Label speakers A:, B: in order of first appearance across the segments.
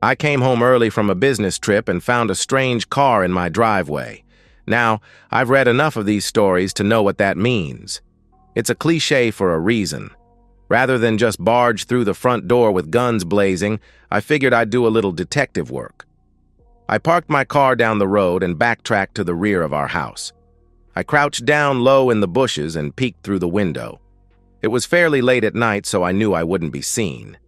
A: I came home early from a business trip and found a strange car in my driveway. Now, I've read enough of these stories to know what that means. It's a cliché for a reason. Rather than just barge through the front door with guns blazing, I figured I'd do a little detective work. I parked my car down the road and backtracked to the rear of our house. I crouched down low in the bushes and peeked through the window. It was fairly late at night, so I knew I wouldn't be seen.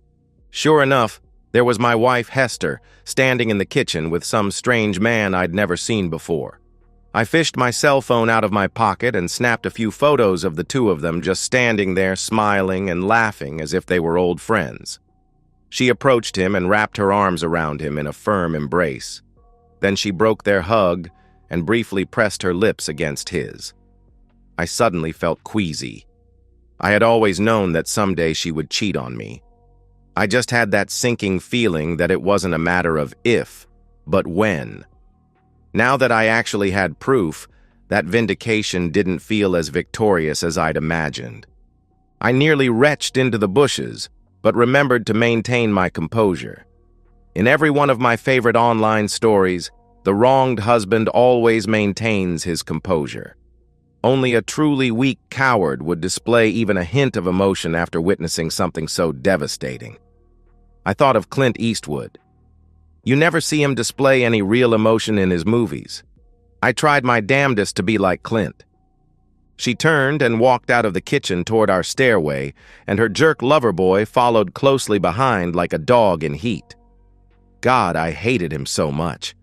A: Sure enough, there was my wife, Hester, standing in the kitchen with some strange man I'd never seen before. I fished my cell phone out of my pocket and snapped a few photos of the two of them just standing there smiling and laughing as if they were old friends. She approached him and wrapped her arms around him in a firm embrace. Then she broke their hug and briefly pressed her lips against his. I suddenly felt queasy. I had always known that someday she would cheat on me. I just had that sinking feeling that it wasn't a matter of if, but when. Now that I actually had proof, that vindication didn't feel as victorious as I'd imagined. I nearly retched into the bushes, but remembered to maintain my composure. In every one of my favorite online stories, the wronged husband always maintains his composure. Only a truly weak coward would display even a hint of emotion after witnessing something so devastating. I thought of Clint Eastwood. You never see him display any real emotion in his movies. I tried my damnedest to be like Clint. She turned and walked out of the kitchen toward our stairway, and her jerk lover boy followed closely behind like a dog in heat. God, I hated him so much.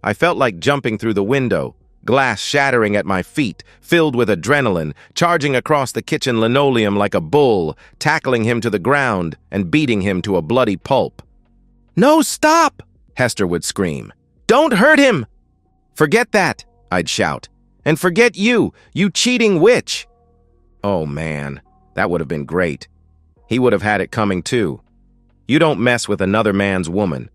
A: I felt like jumping through the window, glass shattering at my feet, filled with adrenaline, charging across the kitchen linoleum like a bull, tackling him to the ground and beating him to a bloody pulp. "No, stop!" Hester would scream. "Don't hurt him!" "Forget that," I'd shout. "And forget you, you cheating witch!" Oh man, that would have been great. He would have had it coming too. You don't mess with another man's woman.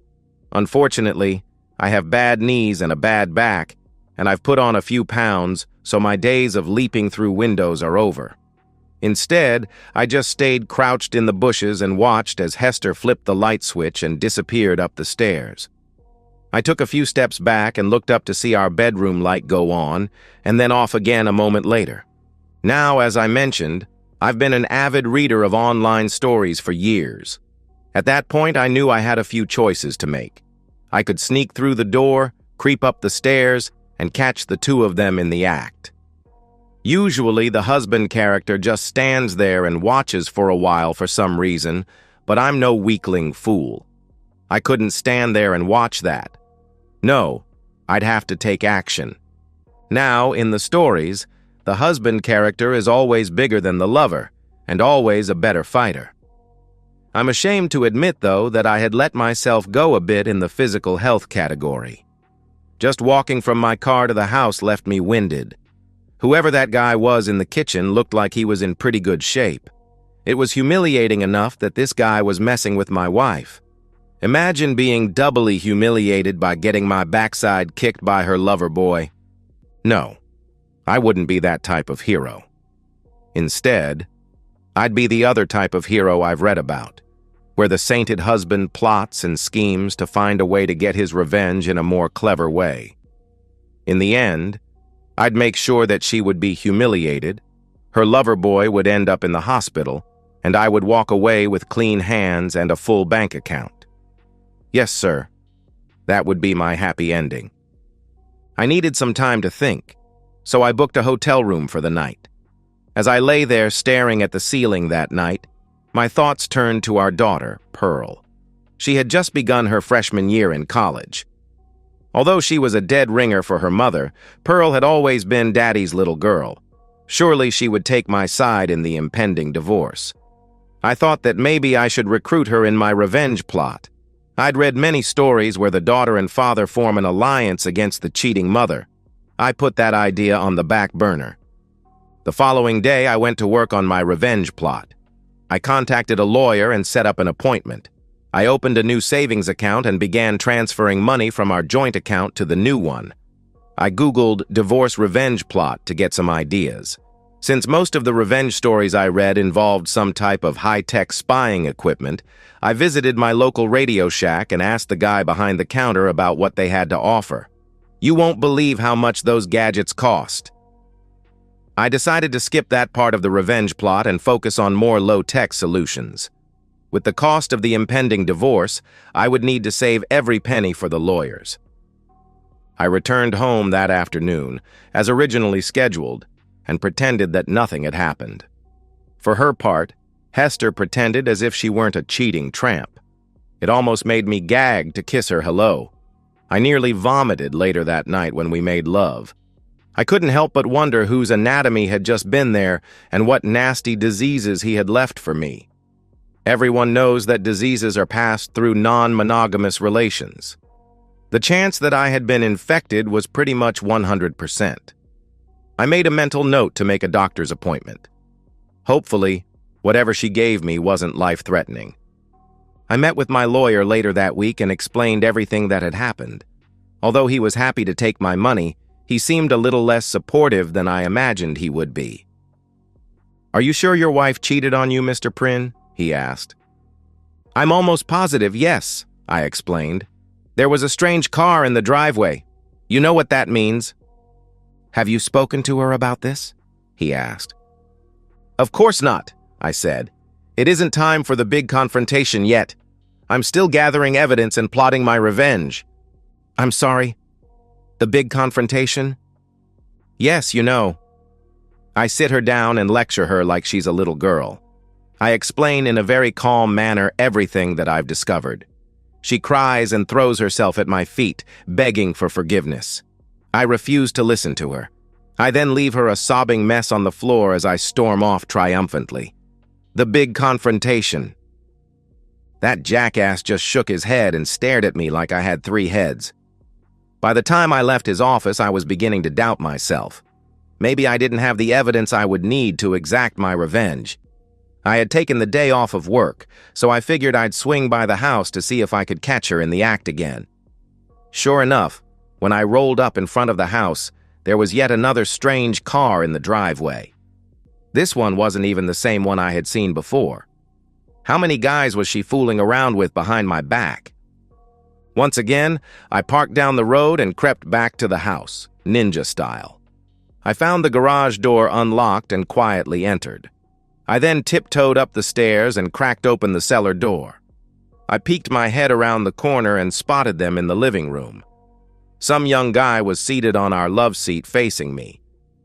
A: Unfortunately, I have bad knees and a bad back, and I've put on a few pounds, so my days of leaping through windows are over. Instead, I just stayed crouched in the bushes and watched as Hester flipped the light switch and disappeared up the stairs. I took a few steps back and looked up to see our bedroom light go on, and then off again a moment later. Now, as I mentioned, I've been an avid reader of online stories for years. At that point, I knew I had a few choices to make. I could sneak through the door, creep up the stairs, and catch the two of them in the act. Usually, the husband character just stands there and watches for a while for some reason, but I'm no weakling fool. I couldn't stand there and watch that. No, I'd have to take action. Now, in the stories, the husband character is always bigger than the lover, and always a better fighter. I'm ashamed to admit, though, that I had let myself go a bit in the physical health category. Just walking from my car to the house left me winded. Whoever that guy was in the kitchen looked like he was in pretty good shape. It was humiliating enough that this guy was messing with my wife. Imagine being doubly humiliated by getting my backside kicked by her lover boy. No, I wouldn't be that type of hero. Instead, I'd be the other type of hero I've read about, where the sainted husband plots and schemes to find a way to get his revenge in a more clever way. In the end, I'd make sure that she would be humiliated, her lover boy would end up in the hospital, and I would walk away with clean hands and a full bank account. Yes, sir. That would be my happy ending. I needed some time to think, so I booked a hotel room for the night. As I lay there staring at the ceiling that night, my thoughts turned to our daughter, Pearl. She had just begun her freshman year in college. Although she was a dead ringer for her mother, Pearl had always been Daddy's little girl. Surely she would take my side in the impending divorce. I thought that maybe I should recruit her in my revenge plot. I'd read many stories where the daughter and father form an alliance against the cheating mother. I put that idea on the back burner. The following day, I went to work on my revenge plot. I contacted a lawyer and set up an appointment. I opened a new savings account and began transferring money from our joint account to the new one. I Googled divorce revenge plot to get some ideas. Since most of the revenge stories I read involved some type of high-tech spying equipment, I visited my local Radio Shack and asked the guy behind the counter about what they had to offer. "You won't believe how much those gadgets cost." I decided to skip that part of the revenge plot and focus on more low-tech solutions. With the cost of the impending divorce, I would need to save every penny for the lawyers. I returned home that afternoon, as originally scheduled, and pretended that nothing had happened. For her part, Hester pretended as if she weren't a cheating tramp. It almost made me gag to kiss her hello. I nearly vomited later that night when we made love. I couldn't help but wonder whose anatomy had just been there and what nasty diseases he had left for me. Everyone knows that diseases are passed through non-monogamous relations. The chance that I had been infected was pretty much 100%. I made a mental note to make a doctor's appointment. Hopefully, whatever she gave me wasn't life-threatening. I met with my lawyer later that week and explained everything that had happened. Although he was happy to take my money, he seemed a little less supportive than I imagined he would be. "Are you sure your wife cheated on you, Mr. Prynne?" he asked. "I'm almost positive, yes," I explained. "There was a strange car in the driveway. You know what that means." "Have you spoken to her about this?" he asked. "Of course not," I said. "It isn't time for the big confrontation yet. I'm still gathering evidence and plotting my revenge." "I'm sorry. The big confrontation?" "Yes, you know." I sit her down and lecture her like she's a little girl. I explain in a very calm manner everything that I've discovered. She cries and throws herself at my feet, begging for forgiveness. I refuse to listen to her. I then leave her a sobbing mess on the floor as I storm off triumphantly. The big confrontation. That jackass just shook his head and stared at me like I had 3 heads. By the time I left his office, I was beginning to doubt myself. Maybe I didn't have the evidence I would need to exact my revenge. I had taken the day off of work, so I figured I'd swing by the house to see if I could catch her in the act again. Sure enough, when I rolled up in front of the house, there was yet another strange car in the driveway. This one wasn't even the same one I had seen before. How many guys was she fooling around with behind my back? Once again, I parked down the road and crept back to the house, ninja style. I found the garage door unlocked and quietly entered. I then tiptoed up the stairs and cracked open the cellar door. I peeked my head around the corner and spotted them in the living room. Some young guy was seated on our love seat facing me.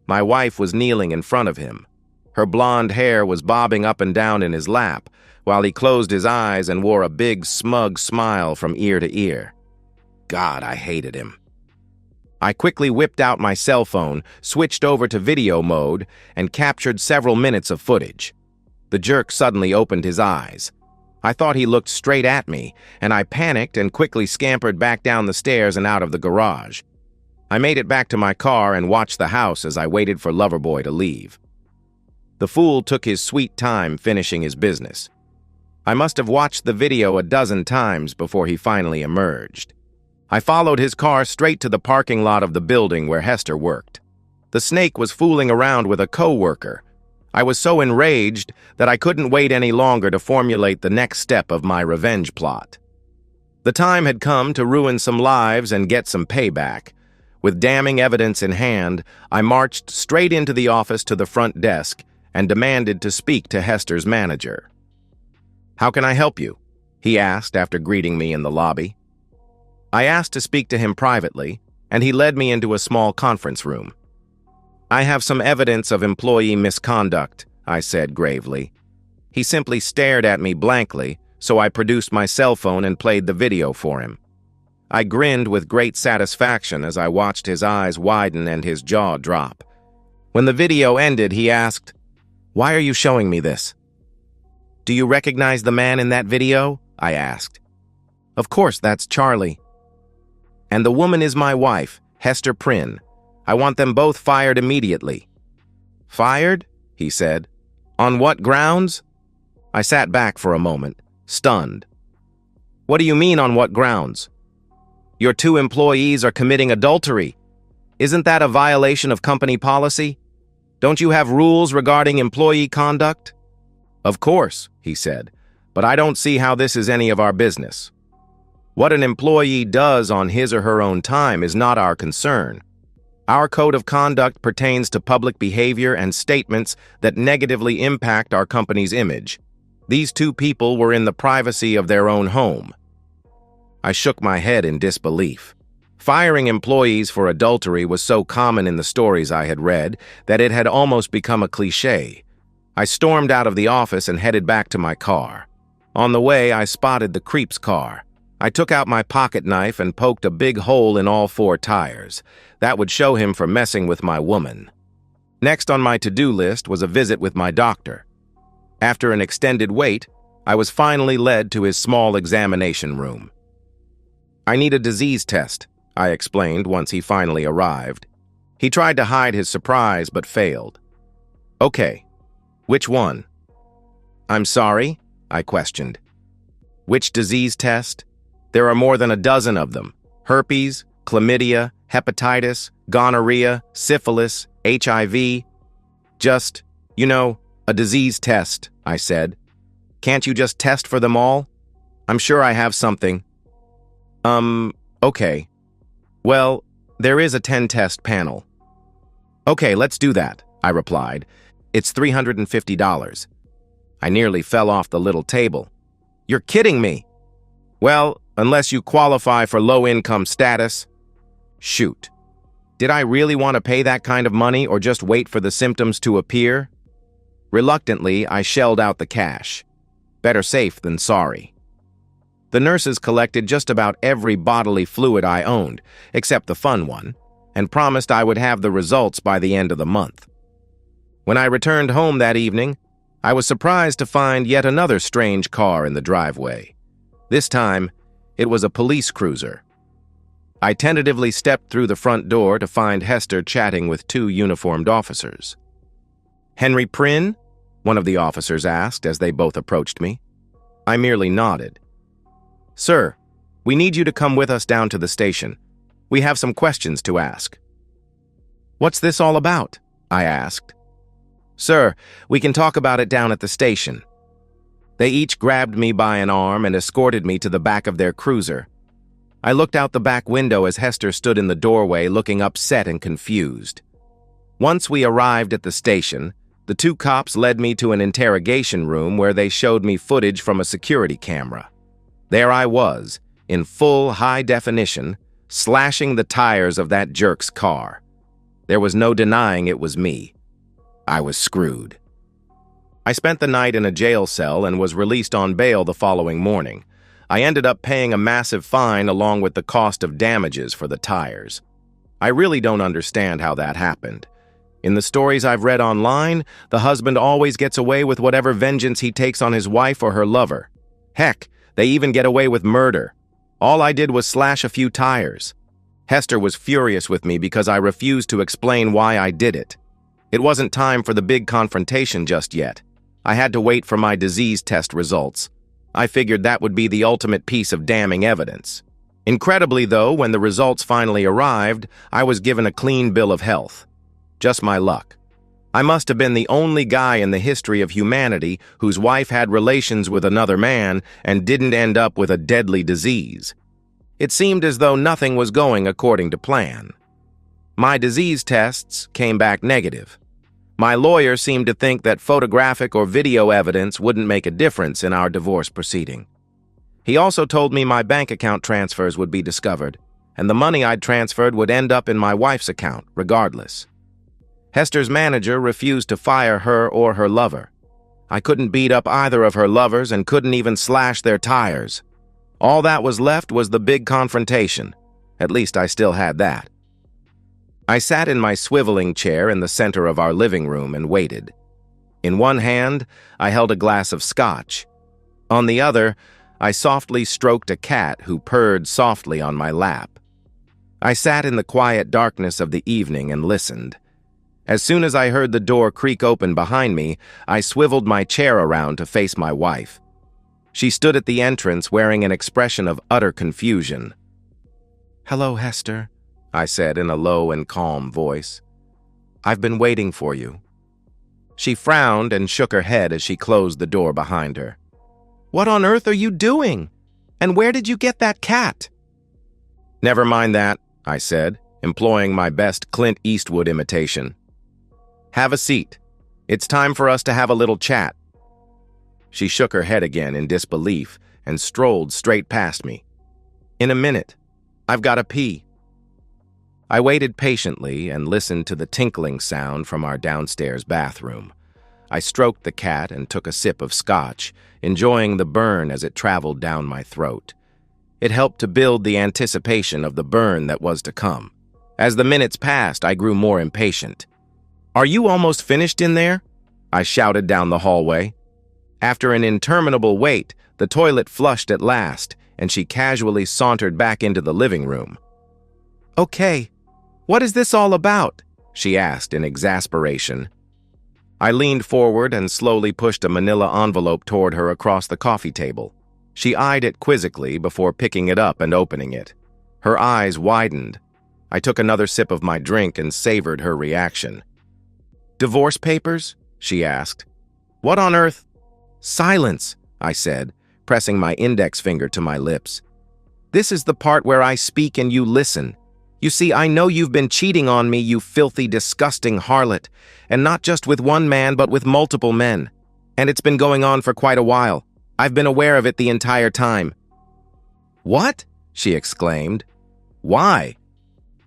A: My wife was kneeling in front of him. Her blonde hair was bobbing up and down in his lap, while he closed his eyes and wore a big, smug smile from ear to ear. God, I hated him. I quickly whipped out my cell phone, switched over to video mode, and captured several minutes of footage. The jerk suddenly opened his eyes. I thought he looked straight at me, and I panicked and quickly scampered back down the stairs and out of the garage. I made it back to my car and watched the house as I waited for Loverboy to leave. The fool took his sweet time finishing his business. I must have watched the video a dozen times before he finally emerged. I followed his car straight to the parking lot of the building where Hester worked. The snake was fooling around with a co-worker. I was so enraged that I couldn't wait any longer to formulate the next step of my revenge plot. The time had come to ruin some lives and get some payback. With damning evidence in hand, I marched straight into the office to the front desk and demanded to speak to Hester's manager. "How can I help you?" he asked after greeting me in the lobby. I asked to speak to him privately, and he led me into a small conference room. "I have some evidence of employee misconduct," I said gravely. He simply stared at me blankly, so I produced my cell phone and played the video for him. I grinned with great satisfaction as I watched his eyes widen and his jaw drop. When the video ended, he asked, "Why are you showing me this?" "Do you recognize the man in that video?" I asked. "Of course, that's Charlie. And the woman is my wife, Hester Prynne. I want them both fired immediately." "Fired?" he said. "On what grounds?" I sat back for a moment, stunned. "What do you mean, on what grounds? Your 2 employees are committing adultery. Isn't that a violation of company policy?" Don't you have rules regarding employee conduct? Of course, he said, but I don't see how this is any of our business. What an employee does on his or her own time is not our concern. Our code of conduct pertains to public behavior and statements that negatively impact our company's image. These two people were in the privacy of their own home. I shook my head in disbelief. Firing employees for adultery was so common in the stories I had read that it had almost become a cliché. I stormed out of the office and headed back to my car. On the way, I spotted the creep's car. I took out my pocket knife and poked a big hole in all 4 tires. That would show him for messing with my woman. Next on my to-do list was a visit with my doctor. After an extended wait, I was finally led to his small examination room. I need a disease test, I explained once he finally arrived. He tried to hide his surprise but failed. Okay, which one? I'm sorry, I questioned. Which disease test? There are more than a dozen of them. Herpes, chlamydia, hepatitis, gonorrhea, syphilis, HIV. Just, a disease test, I said. Can't you just test for them all? I'm sure I have something. Okay. Well, there is a 10-test panel. Okay, let's do that, I replied. It's $350. I nearly fell off the little table. You're kidding me. Well, unless you qualify for low-income status. Shoot. Did I really want to pay that kind of money or just wait for the symptoms to appear? Reluctantly, I shelled out the cash. Better safe than sorry. The nurses collected just about every bodily fluid I owned, except the fun one, and promised I would have the results by the end of the month. When I returned home that evening, I was surprised to find yet another strange car in the driveway. This time, it was a police cruiser. I tentatively stepped through the front door to find Hester chatting with 2 uniformed officers. "Henry Prynne?" one of the officers asked as they both approached me. I merely nodded. "Sir, we need you to come with us down to the station. We have some questions to ask." "What's this all about?" I asked. "Sir, we can talk about it down at the station." They each grabbed me by an arm and escorted me to the back of their cruiser. I looked out the back window as Hester stood in the doorway looking upset and confused. Once we arrived at the station, the 2 cops led me to an interrogation room where they showed me footage from a security camera. There I was, in full high definition, slashing the tires of that jerk's car. There was no denying it was me. I was screwed. I spent the night in a jail cell and was released on bail the following morning. I ended up paying a massive fine along with the cost of damages for the tires. I really don't understand how that happened. In the stories I've read online, the husband always gets away with whatever vengeance he takes on his wife or her lover. Heck, they even get away with murder. All I did was slash a few tires. Hester was furious with me because I refused to explain why I did it. It wasn't time for the big confrontation just yet. I had to wait for my disease test results. I figured that would be the ultimate piece of damning evidence. Incredibly, though, when the results finally arrived, I was given a clean bill of health. Just my luck. I must have been the only guy in the history of humanity whose wife had relations with another man and didn't end up with a deadly disease. It seemed as though nothing was going according to plan. My disease tests came back negative. My lawyer seemed to think that photographic or video evidence wouldn't make a difference in our divorce proceeding. He also told me my bank account transfers would be discovered, and the money I'd transferred would end up in my wife's account, regardless. Hester's manager refused to fire her or her lover. I couldn't beat up either of her lovers and couldn't even slash their tires. All that was left was the big confrontation. At least I still had that. I sat in my swiveling chair in the center of our living room and waited. In one hand, I held a glass of scotch. On the other, I softly stroked a cat who purred softly on my lap. I sat in the quiet darkness of the evening and listened. As soon as I heard the door creak open behind me, I swiveled my chair around to face my wife. She stood at the entrance wearing an expression of utter confusion. "Hello, Hester," I said in a low and calm voice. "I've been waiting for you. She frowned and shook her head as she closed the door behind her. "What on earth are you doing? And where did you get that cat?" "Never mind that," I said, employing my best Clint Eastwood imitation. "Have a seat. It's time for us to have a little chat." She shook her head again in disbelief and strolled straight past me. "In a minute. I've got to pee." I waited patiently and listened to the tinkling sound from our downstairs bathroom. I stroked the cat and took a sip of scotch, enjoying the burn as it traveled down my throat. It helped to build the anticipation of the burn that was to come. As the minutes passed, I grew more impatient. "Are you almost finished in there?" I shouted down the hallway. After an interminable wait, the toilet flushed at last, and she casually sauntered back into the living room. "Okay, what is this all about?" she asked in exasperation. I leaned forward and slowly pushed a manila envelope toward her across the coffee table. She eyed it quizzically before picking it up and opening it. Her eyes widened. I took another sip of my drink and savored her reaction. "Divorce papers?" she asked. "What on earth?" "Silence," I said, pressing my index finger to my lips. "This is the part where I speak and you listen. You see, I know you've been cheating on me, you filthy, disgusting harlot, and not just with one man, but with multiple men. And it's been going on for quite a while. I've been aware of it the entire time." "What?" she exclaimed. "Why?"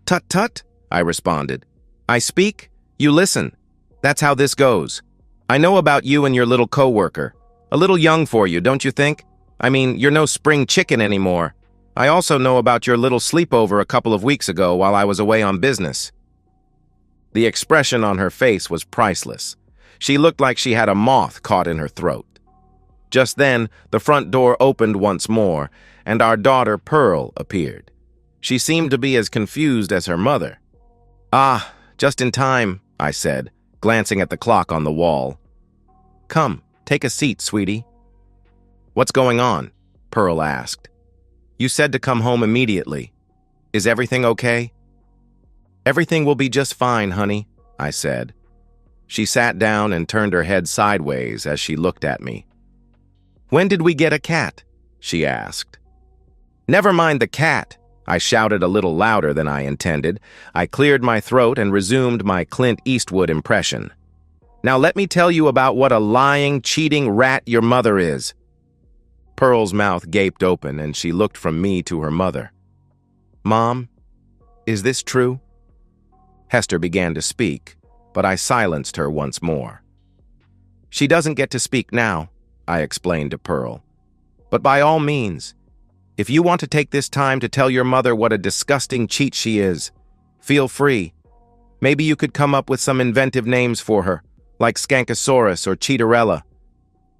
A: "Tut tut," I responded. "I speak, you listen. That's how this goes. I know about you and your little coworker. A little young for you, don't you think? I mean, you're no spring chicken anymore. I also know about your little sleepover a couple of weeks ago while I was away on business." The expression on her face was priceless. She looked like she had a moth caught in her throat. Just then, the front door opened once more, and our daughter Pearl appeared. She seemed to be as confused as her mother. "Ah, just in time," I said, glancing at the clock on the wall. "Come, take a seat, sweetie." "What's going on?" Pearl asked. "You said to come home immediately. Is everything okay?" "Everything will be just fine, honey," I said. She sat down and turned her head sideways as she looked at me. "When did we get a cat?" she asked. "Never mind the cat," I shouted a little louder than I intended. I cleared my throat and resumed my Clint Eastwood impression. "Now let me tell you about what a lying, cheating rat your mother is." Pearl's mouth gaped open and she looked from me to her mother. "Mom, is this true?" Hester began to speak, but I silenced her once more. "She doesn't get to speak now," I explained to Pearl. "But by all means, if you want to take this time to tell your mother what a disgusting cheat she is, feel free. Maybe you could come up with some inventive names for her, like Skankosaurus or Cheaterella.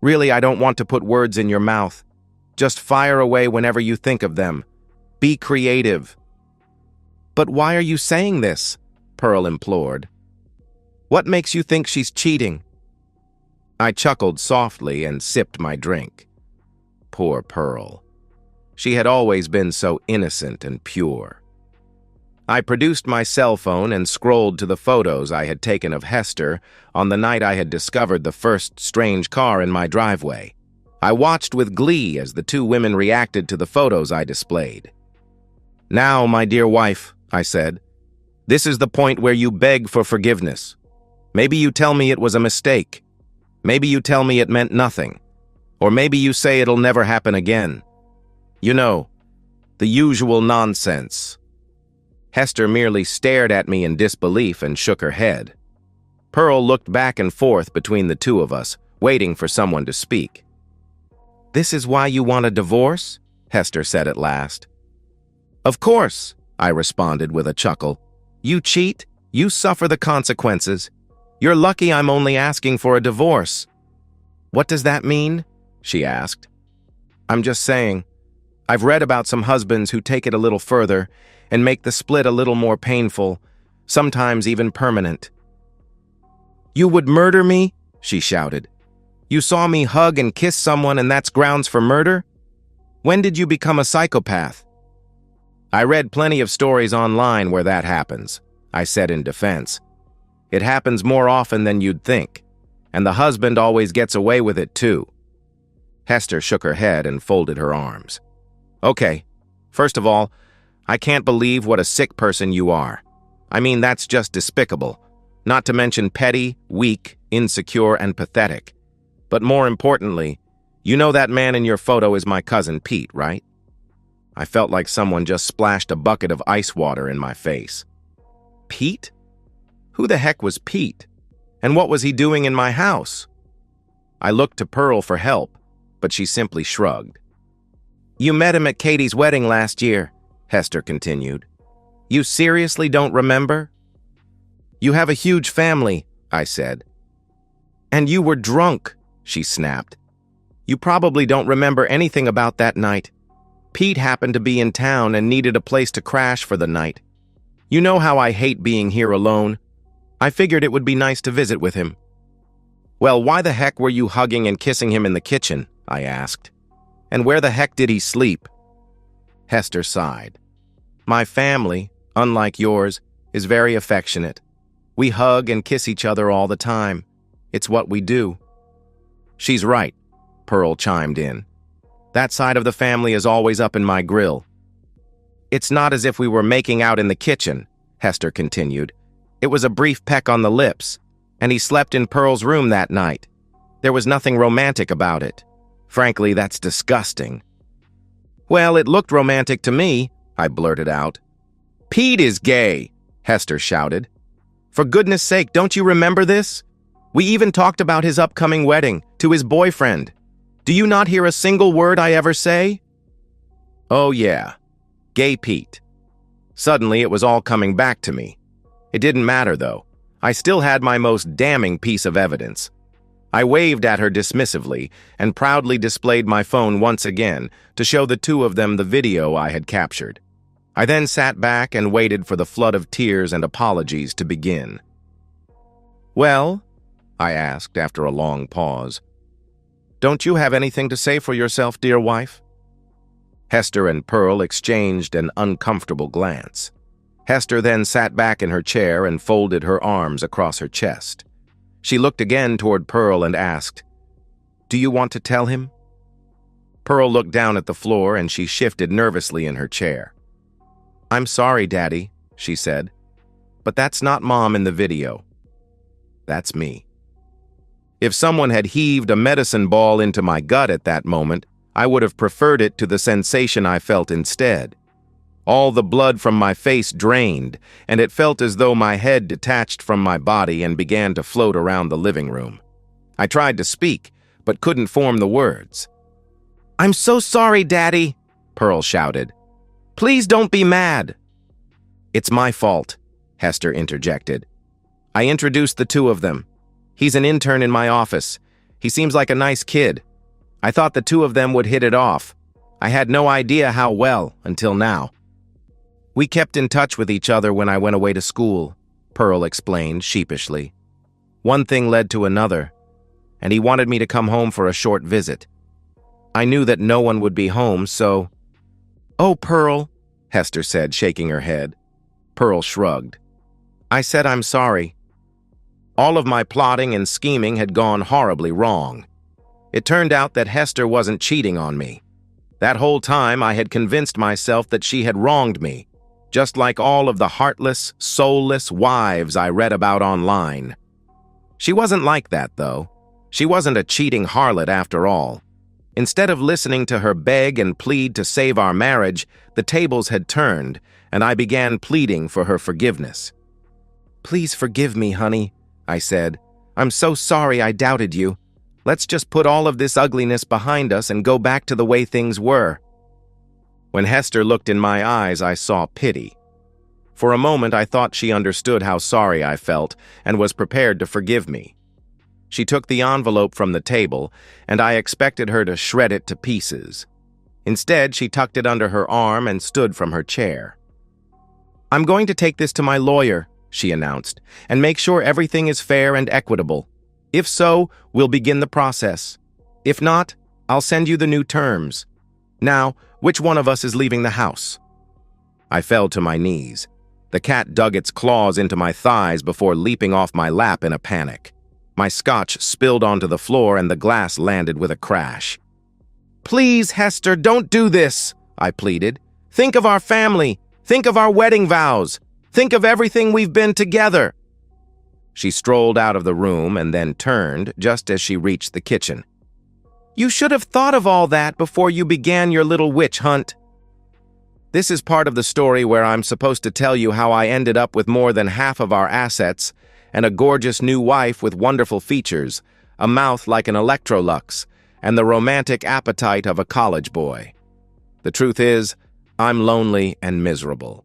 A: Really, I don't want to put words in your mouth. Just fire away whenever you think of them. Be creative." "But why are you saying this?" Pearl implored. "What makes you think she's cheating?" I chuckled softly and sipped my drink. Poor Pearl. She had always been so innocent and pure. I produced my cell phone and scrolled to the photos I had taken of Hester on the night I had discovered the first strange car in my driveway. I watched with glee as the two women reacted to the photos I displayed. "Now, my dear wife," I said, "this is the point where you beg for forgiveness. Maybe you tell me it was a mistake. Maybe you tell me it meant nothing. Or maybe you say it'll never happen again. You know, the usual nonsense." Hester merely stared at me in disbelief and shook her head. Pearl looked back and forth between the two of us, waiting for someone to speak. "This is why you want a divorce?" Hester said at last. "Of course," I responded with a chuckle. "You cheat, you suffer the consequences. You're lucky I'm only asking for a divorce." "What does that mean?" she asked. "I'm just saying, I've read about some husbands who take it a little further and make the split a little more painful, sometimes even permanent." "You would murder me?" she shouted. "You saw me hug and kiss someone and that's grounds for murder? When did you become a psychopath?" "I read plenty of stories online where that happens," I said in defense. "It happens more often than you'd think. And the husband always gets away with it, too. Hester shook her head and folded her arms. Okay, first of all, I can't believe what a sick person you are. I mean, that's just despicable. Not to mention petty, weak, insecure, and pathetic. But more importantly, you know that man in your photo is my cousin Pete, right? I felt like someone just splashed a bucket of ice water in my face. Pete? Who the heck was Pete? And what was he doing in my house? I looked to Pearl for help, but she simply shrugged. You met him at Katie's wedding last year, Hester continued. You seriously don't remember? You have a huge family, I said. And you were drunk, she snapped. You probably don't remember anything about that night. Pete happened to be in town and needed a place to crash for the night. You know how I hate being here alone. I figured it would be nice to visit with him. Well, why the heck were you hugging and kissing him in the kitchen? I asked. And where the heck did he sleep? Hester sighed. My family, unlike yours, is very affectionate. We hug and kiss each other all the time. It's what we do. She's right, Pearl chimed in. That side of the family is always up in my grill. It's not as if we were making out in the kitchen, Hester continued. It was a brief peck on the lips, and he slept in Pearl's room that night. There was nothing romantic about it. Frankly, that's disgusting. Well, it looked romantic to me, I blurted out. Pete is gay, Hester shouted. For goodness sake, don't you remember this? We even talked about his upcoming wedding to his boyfriend. Do you not hear a single word I ever say? Oh yeah, gay Pete. Suddenly it was all coming back to me. It didn't matter though. I still had my most damning piece of evidence. I waved at her dismissively and proudly displayed my phone once again to show the two of them the video I had captured. I then sat back and waited for the flood of tears and apologies to begin. Well, I asked after a long pause, don't you have anything to say for yourself, dear wife? Hester and Pearl exchanged an uncomfortable glance. Hester then sat back in her chair and folded her arms across her chest. She looked again toward Pearl and asked, Do you want to tell him? Pearl looked down at the floor and she shifted nervously in her chair. I'm sorry, Daddy, she said, but that's not Mom in the video. That's me. If someone had heaved a medicine ball into my gut at that moment, I would have preferred it to the sensation I felt instead. All the blood from my face drained, and it felt as though my head detached from my body and began to float around the living room. I tried to speak, but couldn't form the words. I'm so sorry, Daddy, Pearl shouted. Please don't be mad. It's my fault, Hester interjected. I introduced the two of them. He's an intern in my office. He seems like a nice kid. I thought the two of them would hit it off. I had no idea how well until now. We kept in touch with each other when I went away to school, Pearl explained sheepishly. One thing led to another, and he wanted me to come home for a short visit. I knew that no one would be home, so... Oh, Pearl, Hester said, shaking her head. Pearl shrugged. I said I'm sorry. All of my plotting and scheming had gone horribly wrong. It turned out that Hester wasn't cheating on me. That whole time I had convinced myself that she had wronged me, just like all of the heartless, soulless wives I read about online. She wasn't like that, though. She wasn't a cheating harlot after all. Instead of listening to her beg and plead to save our marriage, the tables had turned, and I began pleading for her forgiveness. Please forgive me, honey, I said. I'm so sorry I doubted you. Let's just put all of this ugliness behind us and go back to the way things were. When Hester looked in my eyes, I saw pity. For a moment, I thought she understood how sorry I felt and was prepared to forgive me. She took the envelope from the table, and I expected her to shred it to pieces. Instead, she tucked it under her arm and stood from her chair. I'm going to take this to my lawyer, she announced, and make sure everything is fair and equitable. If so, we'll begin the process. If not, I'll send you the new terms. Now, which one of us is leaving the house? I fell to my knees. The cat dug its claws into my thighs before leaping off my lap in a panic. My scotch spilled onto the floor and the glass landed with a crash. "Please, Hester, don't do this," I pleaded. "Think of our family. Think of our wedding vows. Think of everything we've been together." She strolled out of the room and then turned just as she reached the kitchen. "You should have thought of all that before you began your little witch hunt." This is part of the story where I'm supposed to tell you how I ended up with more than half of our assets and a gorgeous new wife with wonderful features, a mouth like an Electrolux, and the romantic appetite of a college boy. The truth is, I'm lonely and miserable.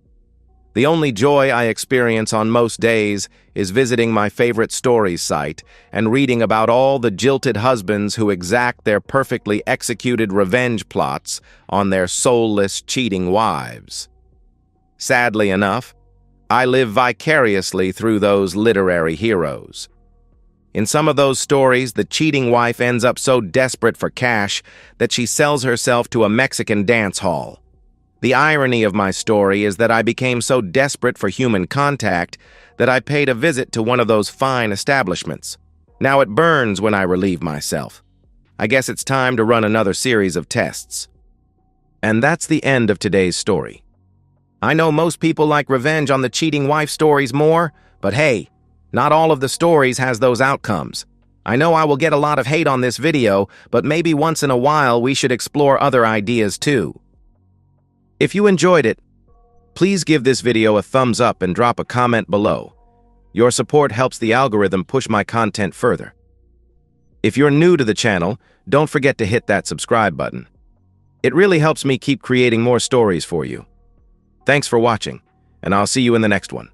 A: The only joy I experience on most days is visiting my favorite stories site and reading about all the jilted husbands who exact their perfectly executed revenge plots on their soulless, cheating wives. Sadly enough, I live vicariously through those literary heroes. In some of those stories, the cheating wife ends up so desperate for cash that she sells herself to a Mexican dance hall. The irony of my story is that I became so desperate for human contact that I paid a visit to one of those fine establishments. Now it burns when I relieve myself. I guess it's time to run another series of tests. And that's the end of today's story. I know most people like revenge on the cheating wife stories more, but hey, not all of the stories has those outcomes. I know I will get a lot of hate on this video, but maybe once in a while we should explore other ideas too. If you enjoyed it, please give this video a thumbs up and drop a comment below. Your support helps the algorithm push my content further. If you're new to the channel, don't forget to hit that subscribe button. It really helps me keep creating more stories for you. Thanks for watching, and I'll see you in the next one.